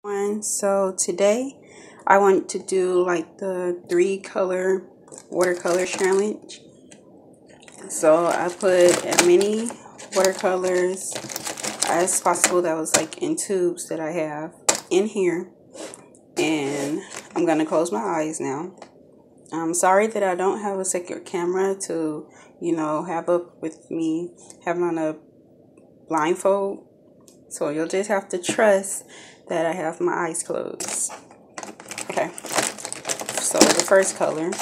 So today I want to do like the 3 color watercolor challenge. So I put as many watercolors as possible that was like in tubes that I have in here, and I'm gonna close my eyes now. I'm sorry that I don't have a second camera to, have up with me having on a blindfold. So you'll just have to trust that I have my eyes closed. Okay, so the first color,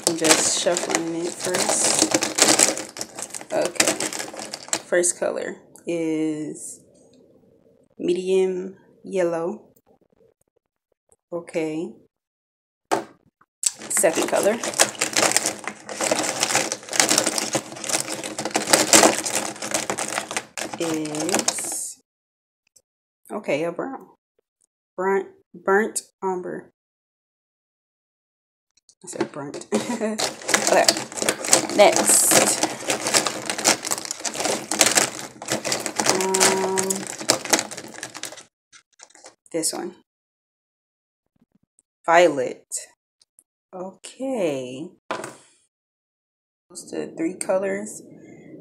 I'm just shuffling it first. Okay, first color is medium yellow. Okay, second color is, okay, a brown. Burnt umber. I said burnt. Okay, next. This one. Violet. Okay. Those are the 3 colors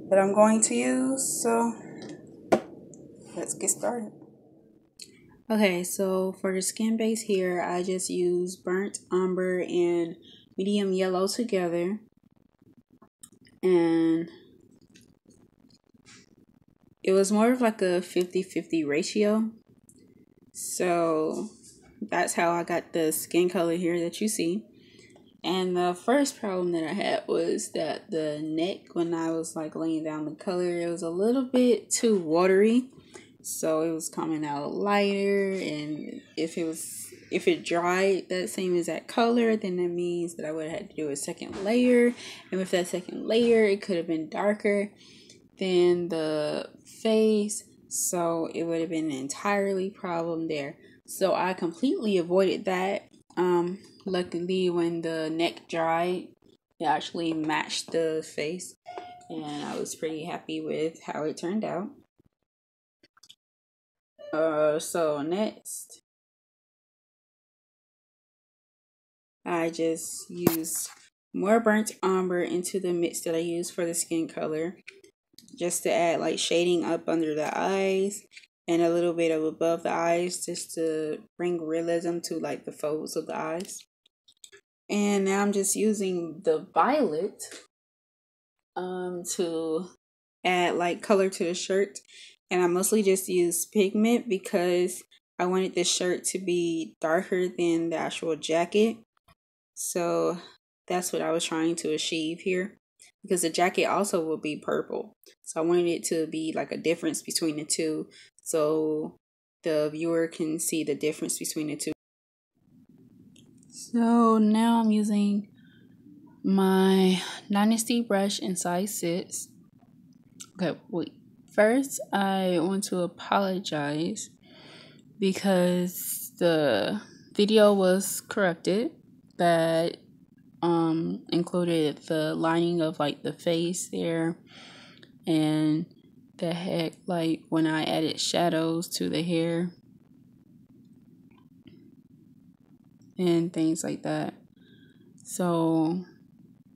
that I'm going to use. So let's get started. Okay, so for the skin base here, I just use burnt umber and medium yellow together. And it was more of like a 50-50 ratio. So that's how I got the skin color here that you see. And the first problem that I had was that the neck, when I was like laying down the color, it was a little bit too watery. So it was coming out lighter, and if it dried that same exact color, then that means that I would have had to do a second layer. And with that second layer, it could have been darker than the face. So it would have been an entirely problem there. So I completely avoided that. Luckily, when the neck dried, it actually matched the face, and I was pretty happy with how it turned out. So next, I just use more burnt umber into the mix that I use for the skin color, just to add like shading up under the eyes and a little bit of above the eyes, just to bring realism to like the folds of the eyes. And now I'm just using the violet to add like color to the shirt. And I mostly just use pigment because I wanted this shirt to be darker than the actual jacket. So that's what I was trying to achieve here, because the jacket also will be purple. So I wanted it to be like a difference between the two, so the viewer can see the difference between the two. So now I'm using my Dynasty brush in size 6. Okay, wait. First, I want to apologize because the video was corrected that included the lining of like the face there, and the heck, like when I added shadows to the hair and things like that. So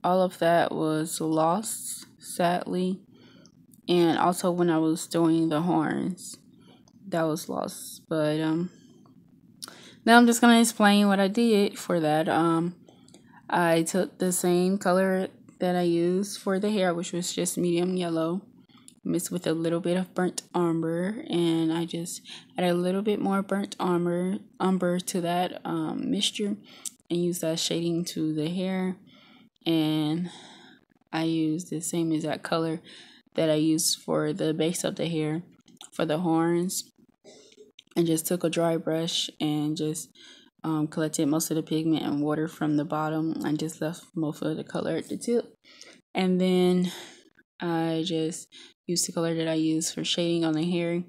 all of that was lost, sadly. And also when I was doing the horns, that was lost. But now I'm just gonna explain what I did for that. I took the same color that I used for the hair, which was just medium yellow, mixed with a little bit of burnt umber, and I just added a little bit more burnt umber to that mixture, and used that shading to the hair. And I used the same exact color that I used for the base of the hair for the horns, and just took a dry brush and just collected most of the pigment and water from the bottom, and just left most of the color at the tip. And then I just used the color that I use for shading on the hair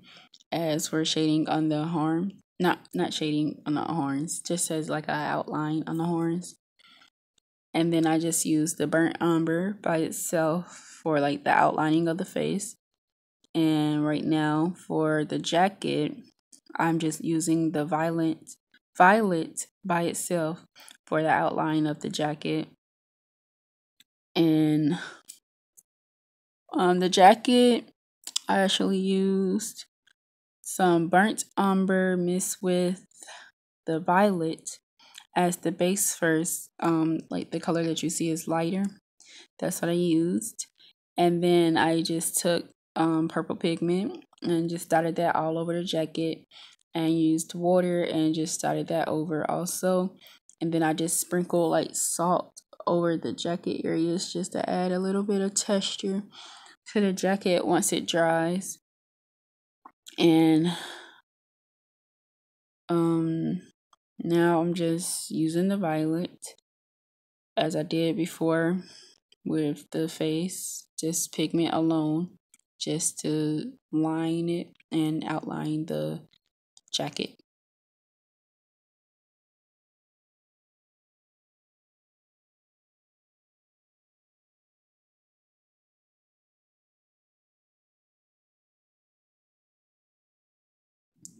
as for shading on the horn. Not shading on the horns, just as like an outline on the horns. And then I just used the burnt umber by itself for like the outlining of the face. And right now for the jacket, I'm just using the violet by itself for the outline of the jacket. And on the jacket, I actually used some burnt umber mixed with the violet as the base first. Like the color that you see is lighter. That's what I used. And then I just took purple pigment and just dotted that all over the jacket, and used water and just dotted that over also. And then I just sprinkled like salt over the jacket areas just to add a little bit of texture to the jacket once it dries. And now I'm just using the violet as I did before with the face, just pigment alone, just to line it and outline the jacket.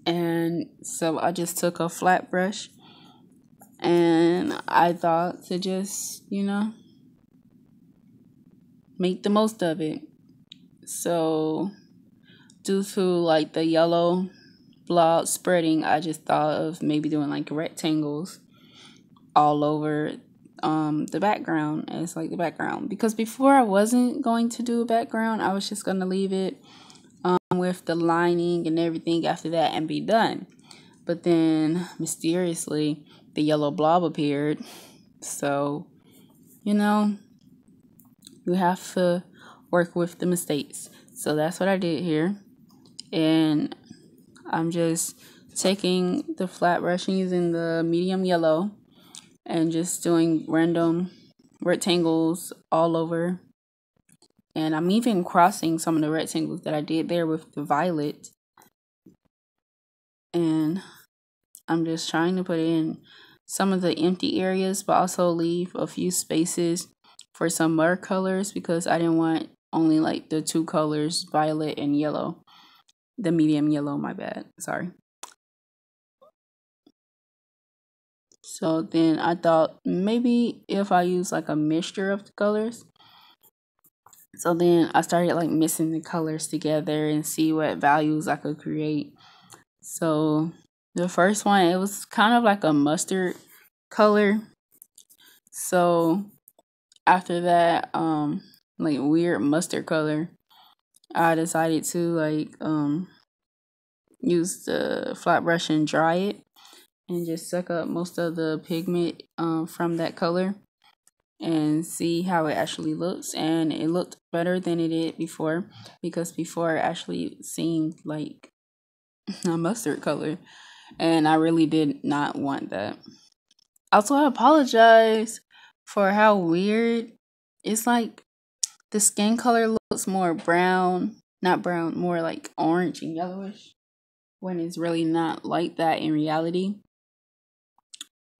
And so I just took a flat brush and I thought to just, make the most of it. So due to like the yellow blob spreading, I just thought of maybe doing like rectangles all over the background as like the background, because before I wasn't going to do a background. I was just going to leave it with the lining and everything after that and be done. But then mysteriously the yellow blob appeared. So you have to work with the mistakes. So that's what I did here. And I'm just taking the flat brush and using the medium yellow and just doing random rectangles all over. And I'm even crossing some of the rectangles that I did there with the violet. And I'm just trying to put in some of the empty areas, but also leave a few spaces for some more colors, because I didn't want only like the two colors, violet and yellow. The medium yellow, my bad, sorry. So then I thought maybe if I use like a mixture of the colors. So then I started like mixing the colors together and see what values I could create. So the first one, it was kind of like a mustard color. So after that, like weird mustard color, I decided to like use the flat brush and dry it and just suck up most of the pigment from that color and see how it actually looks. And it looked better than it did before, because before it actually seemed like a mustard color, and I really did not want that. Also, I apologize for how weird it's like. The skin color looks more brown, not brown, more like orange and yellowish, when it's really not like that in reality.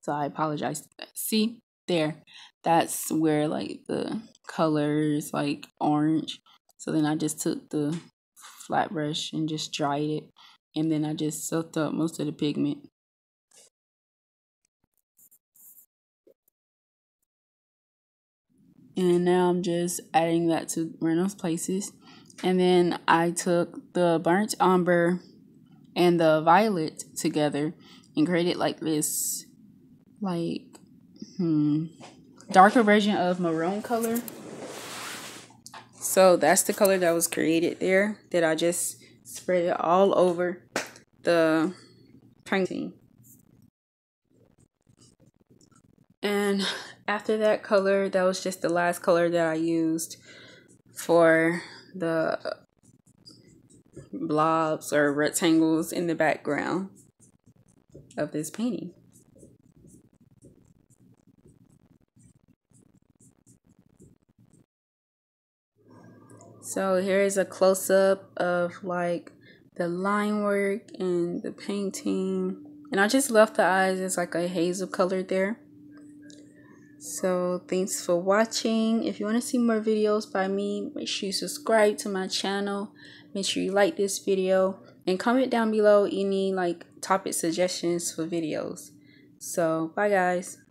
So I apologize. See, there, that's where like the color is like orange. So then I just took the flat brush and just dried it, and then I just soaked up most of the pigment. And now I'm just adding that to random places. And then I took the burnt umber and the violet together and created like this like darker version of maroon color. So that's the color that was created there, that I just spread it all over the painting. And after that color, that was just the last color that I used for the blobs or rectangles in the background of this painting. So here is a close-up of like the line work and the painting. And I just left the eyes as like a hazel color there. So thanks for watching. If you want to see more videos by me, make sure you subscribe to my channel. Make sure you like this video and comment down below any like topic suggestions for videos. So bye guys.